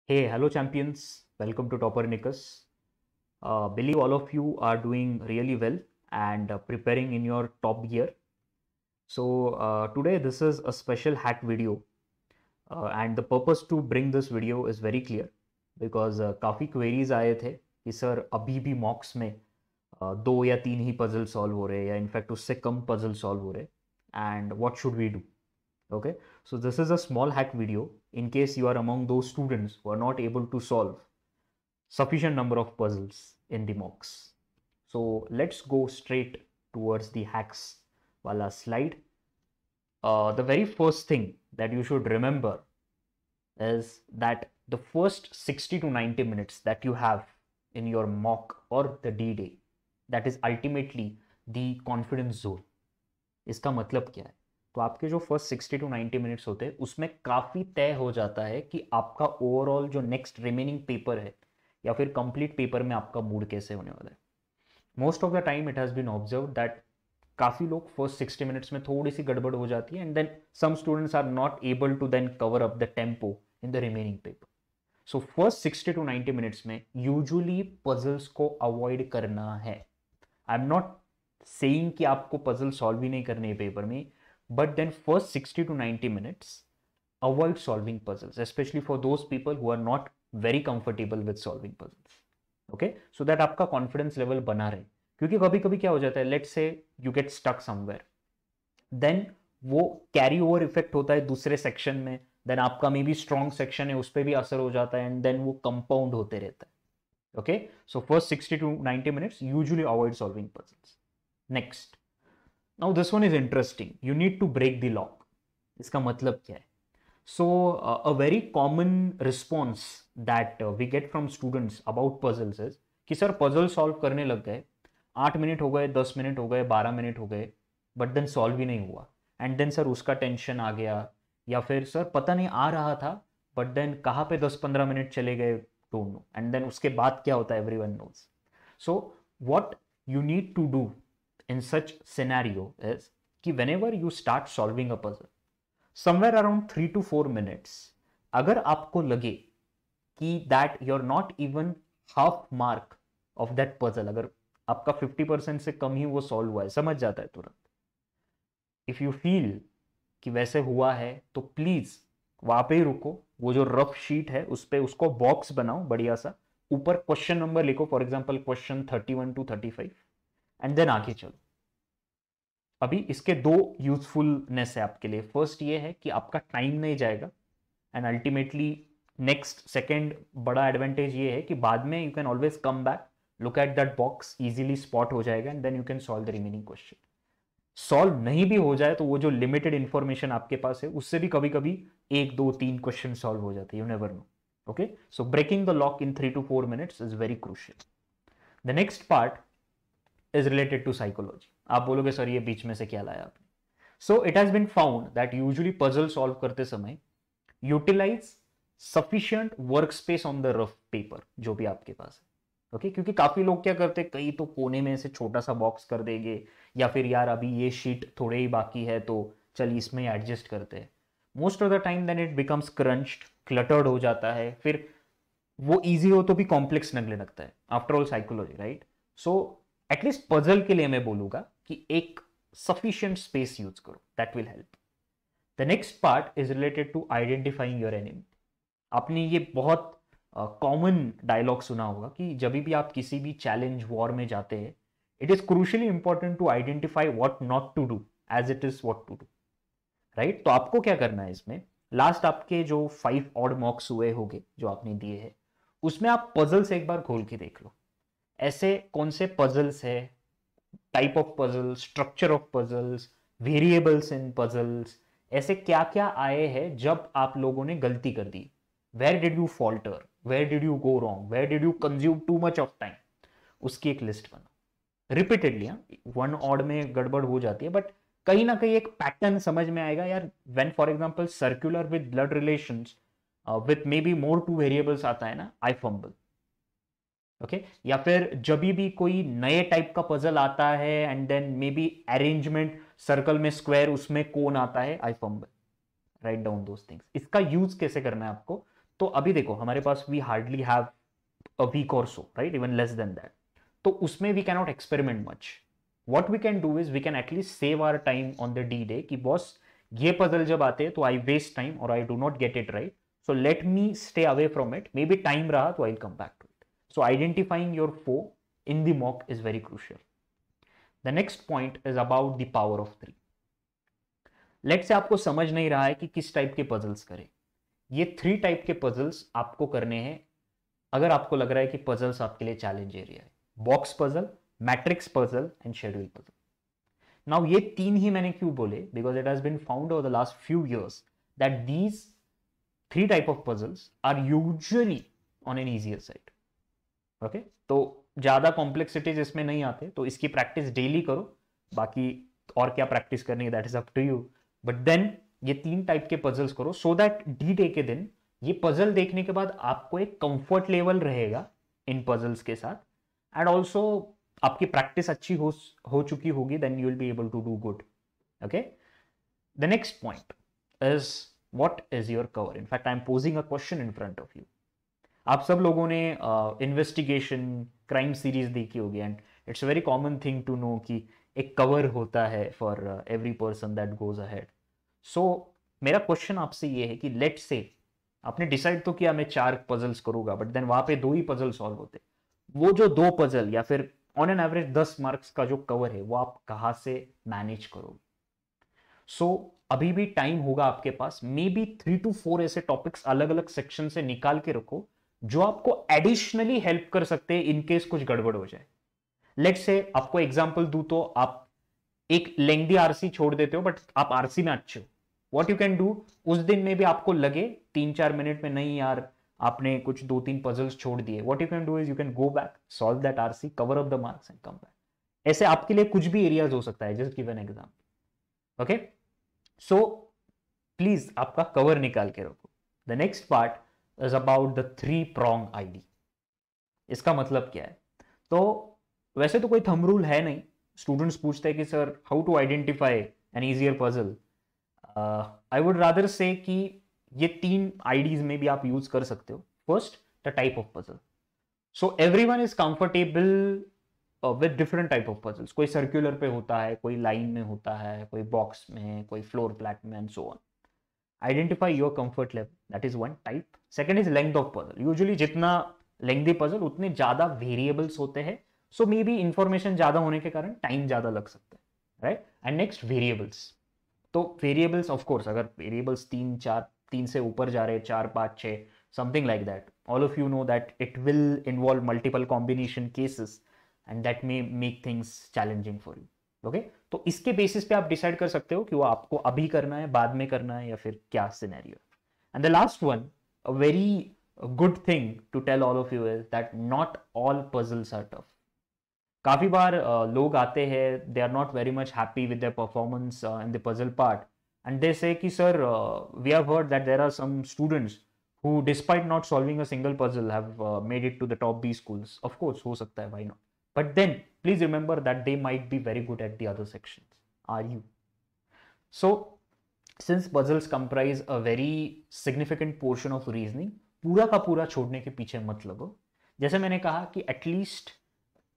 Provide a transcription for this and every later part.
Hey, hello champions. Welcome to Toppernicus. Believe all of you are doing really well and preparing in your top gear. So today this is a special hack video, and the purpose to bring this video is very clear because काफ़ी queries आए थे कि sir अभी भी mocks में दो या तीन ही puzzle solve हो रहे या इनफैक्ट उससे कम puzzle solve हो रहे and what should we do? Okay, so this is a small hack video in case you are among those students who are not able to solve sufficient number of puzzles in the mocks. So let's go straight towards the hacks wala slide. The very first thing that you should remember is that the first 60 to 90 minutes that you have in your mock or the D-Day, that is ultimately the confidence zone. इसका मतलब क्या है? तो आपके जो first 60 to 90 minutes होते हैं उसमें काफ़ी तय हो जाता है कि आपका ओवरऑल जो नेक्स्ट रिमेनिंग पेपर है या फिर कंप्लीट पेपर में आपका मूड कैसे होने वाला है. Most of the time it has been observe that काफ़ी लोग फर्स्ट 60 मिनट्स में थोड़ी सी गड़बड़ हो जाती है and then some students are not able to then cover up the tempo in the remaining paper. So first 60 to 90 minutes में usually puzzles को अवॉइड करना है. आई एम नॉट सेइंग कि आपको पजल सॉल्व ही नहीं करने है पेपर में, but then first 60 to 90 minutes avoid solving puzzles, especially for those people who are not very comfortable with solving puzzles. Okay, so that आपका confidence level बना रहे. क्योंकि कभी कभी क्या हो जाता है, let's say you get stuck somewhere, then वो कैरी ओवर इफेक्ट होता है दूसरे सेक्शन में, देन आपका मे बी स्ट्रॉन्ग सेक्शन है उस पर भी असर हो जाता है एंड देन वो कंपाउंड होते रहता है. Okay, so first 60 to 90 minutes usually avoid solving puzzles. Next, now this one is interesting. You need to break the lock. इसका मतलब क्या है? So a very common response that we get from students about puzzles is कि sir puzzle solve करने लग गए, 8 minute हो गए, 10 मिनट हो गए, 12 मिनट हो गए, बट देन सॉल्व ही नहीं हुआ एंड देन सर उसका टेंशन आ गया, या फिर सर पता नहीं आ रहा था बट देन कहाँ पे 10-15 मिनट चले गए, डोंट नो, एंड देन उसके बाद क्या होता है everyone knows. So what you need to do in such scenario is कि whenever you start solving a puzzle somewhere around 3 to 4 minutes, अगर आपको लगे कि that you're not even half mark of that puzzle, अगर आपका 50% से कम ही वो solve हुआ है, समझ जाता है तुरंत. इफ यू फील कि वैसे हुआ है तो प्लीज वहां पे ही रुको, वो जो रफ शीट है उस पर उसको बॉक्स बनाओ बढ़िया सा, ऊपर क्वेश्चन नंबर लिखो, for example question 31 to 35, and then आगे चलो. अभी इसके दो यूजफुलनेस है आपके लिए. फर्स्ट ये है कि आपका टाइम नहीं जाएगा एंड अल्टीमेटली नेक्स्ट सेकेंड बड़ा एडवांटेज ये है कि बाद में you can always come back, look at that box, easily spot हो जाएगा and then you can solve the remaining question. Solve नहीं भी हो जाए तो वो जो लिमिटेड इंफॉर्मेशन आपके पास है उससे भी कभी कभी 1 2 3 क्वेश्चन सॉल्व हो जाते हैं, you never know. Okay, so breaking the lock in 3 to 4 minutes is very crucial. The next part is related to psychology. आप बोलोगे सर ये बीच में से क्या लाया आपने. So it has been found that usually puzzle solve करते समय utilize sufficient workspace on the rough paper जो भी आपके पास है. ओके, क्योंकि काफी लोग क्या करते हैं, कई तो कोने में से छोटा सा बॉक्स कर देंगे, या फिर यार अभी ये शीट थोड़े ही बाकी है तो चलिए इसमें एडजस्ट करते हैं. Most of the time then it becomes crunched, cluttered हो जाता है, फिर वो इजी हो तो भी कॉम्प्लेक्स लगने लगता है. After all psychology, right. So at least puzzle के लिए मैं बोलूंगा कि एक सफिशिएंट स्पेस यूज करो, that will help. The next part is related to identifying your enemy. आपने ये बहुत कॉमन डायलॉग सुना होगा कि जब भी आप किसी भी चैलेंज वॉर में जाते हैं, it is crucially important to identify what not to do as it is what to do, right. तो आपको क्या करना है इसमें, लास्ट आपके जो 5 ऑड मॉक्स हुए होंगे जो आपने दिए हैं, उसमें आप पजल से एक बार खोल के देख लो. ऐसे कौन से पजल्स है, type of puzzle, structure of puzzles, variables in puzzles, ऐसे क्या क्या आए हैं जब आप लोगों ने गलती कर दी. Where did you falter, where did you go wrong, where did you consume too much of time, उसकी एक लिस्ट बनाओ रिपीटेडली. वन ऑड में गड़बड़ हो जाती है बट कहीं ना कहीं एक पैटर्न समझ में आएगा यार. When for example circular with blood relations with may be more 2 variables आता है ना, आई फंबल. ओके, या फिर जब भी कोई नए टाइप का पजल आता है and then maybe arrangement circle में स्क्वायर, उसमें कोन आता है, I fumble. Right down those things. इसका यूज कैसे करना है आपको, तो अभी देखो हमारे पास we hardly have a week और so, right, even less than that, तो उसमें we cannot experiment much. What we can do is we can at least save our time on the D day कि बॉस ये puzzle जब आते हैं तो आई waste time और I do not get it right, so let me stay away from it. Maybe time raha to I'll come back to it. So identifying your foe in the mock is very crucial. The next point is about the power of 3. Let's say आपको समझ नहीं रहा है कि किस type के puzzles करें. ये 3 टाइप के पजल्स आपको करने हैं अगर आपको लग रहा है कि पजल्स आपके लिए चैलेंज एरिया है. Box puzzle, matrix puzzle and schedule puzzle. Now ये 3 ही मैंने क्यों बोले, because it has been found over the last few years that these 3 type of puzzles are usually on an easier side. Okay? तो ज्यादा complexities इसमें नहीं आते, तो इसकी प्रैक्टिस डेली करो. बाकी और क्या प्रैक्टिस करनी है that is up to you, but then ये 3 टाइप के पजल्स करो सो दैट डी डे के दिन ये पजल देखने के बाद आपको एक कंफर्ट लेवल रहेगा इन पजल्स के साथ, एंड ऑल्सो आपकी प्रैक्टिस अच्छी हो चुकी होगी, then you will be able to do good. Okay, the next point is what is your cover. In fact, I am posing a question in front of you. आप सब लोगों ने investigation crime series देखी होगी, and it's very common thing to know कि एक cover होता है for every person that goes ahead. So मेरा क्वेश्चन आपसे ये है कि लेट से आपने डिसाइड तो किया मैं 4 पजल्स करूंगा, बट देन वहां पे 2 ही पजल सॉल्व होते. वो जो 2 पजल या फिर ऑन एन एवरेज 10 मार्क्स का जो कवर है वो आप कहाँ से मैनेज करोगे. सो अभी भी टाइम होगा आपके पास. मे बी 3 to 4 ऐसे टॉपिक्स अलग अलग सेक्शन से निकाल के रखो जो आपको एडिशनली हेल्प कर सकते हैं इन केस कुछ गड़बड़ हो जाए. लेट्स से आपको एग्जांपल दूं तो आप एक लेंथी आरसी छोड़ देते हो बट आप आरसी में अच्छे हो. व्हाट यू कैन डू, उस दिन में भी आपको लगे 3-4 मिनट में नहीं यार आपने कुछ 2-3 पजल्स छोड़ दिए, what you can do is you can go back, solve that RC, cover up the marks and come back. ऐसे आपके लिए कुछ भी एरियाज हो सकता है. Just give an example. Okay, so please आपका कवर निकाल के रखो. The next part is about the 3 prong ID. इसका मतलब क्या है, तो वैसे तो कोई थंब रूल है नहीं. स्टूडेंट्स पूछते हैं कि sir how to identify an easier puzzle. I would rather say कि ये 3 आईडीज में भी आप यूज कर सकते हो. First, the type of puzzle. So everyone is comfortable with different type of puzzles. कोई सर्कुलर पे होता है, कोई लाइन में होता है, कोई बॉक्स में, कोई फ्लोर फ्लैट में and so on. Identify your comfort level, that is one type. Second is length of puzzle. Usually जितना लेंथी पजल उतने ज्यादा वेरिएबल्स होते हैं, सो मे बी इंफॉर्मेशन ज्यादा होने के कारण टाइम ज्यादा लग सकता है, राइट. And next variables. तो वेरिएबल्स ऑफ कोर्स अगर वेरिएबल्स 3 से ऊपर जा रहे हैं, 4, 5, 6 something like that, all of you know that it will involve multiple combination cases and that may make things challenging for you. Okay, तो इसके basis पे आप डिसाइड कर सकते हो कि वो आपको अभी करना है, बाद में करना है, या फिर क्या scenario. And the last one, a very good thing to tell all of you is that not all puzzles are tough. काफी बार लोग आते हैं, they are not very much happy with their performance in the puzzle part, and they say कि sir we have heard that there are some students who despite not solving a single puzzle have made it to the top B schools. Of course हो सकता है, why not. But then please remember that they might be very good at the other sections. Are you? So since puzzles comprise a very significant portion of reasoning, पूरा का पूरा छोड़ने के पीछे मत लगो. जैसे मैंने कहा कि at least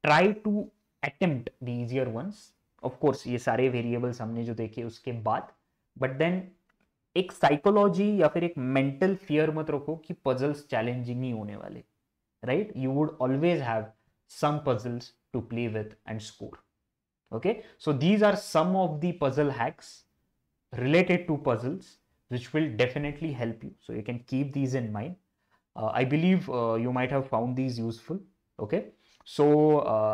try to attempt the easier ones. Of course ये सारे variables हमने जो देखे उसके बाद, but then एक साइकोलॉजी या फिर एक मेंटल फियर मत रखो कि पजल्स चैलेंजिंग ही होने वाले, right. You would always have some puzzles to play with and score. Okay, so these are some of the puzzle hacks related to puzzles which will definitely help you, so you can keep these in mind. I believe you might have found these useful. Okay, so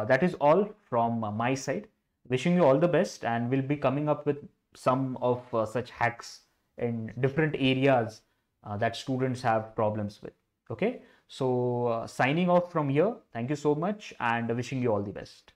that is all from my side. Wishing you all the best, and we'll be coming up with some of such hacks in different areas that students have problems with. Okay, so signing off from here. Thank you so much and wishing you all the best.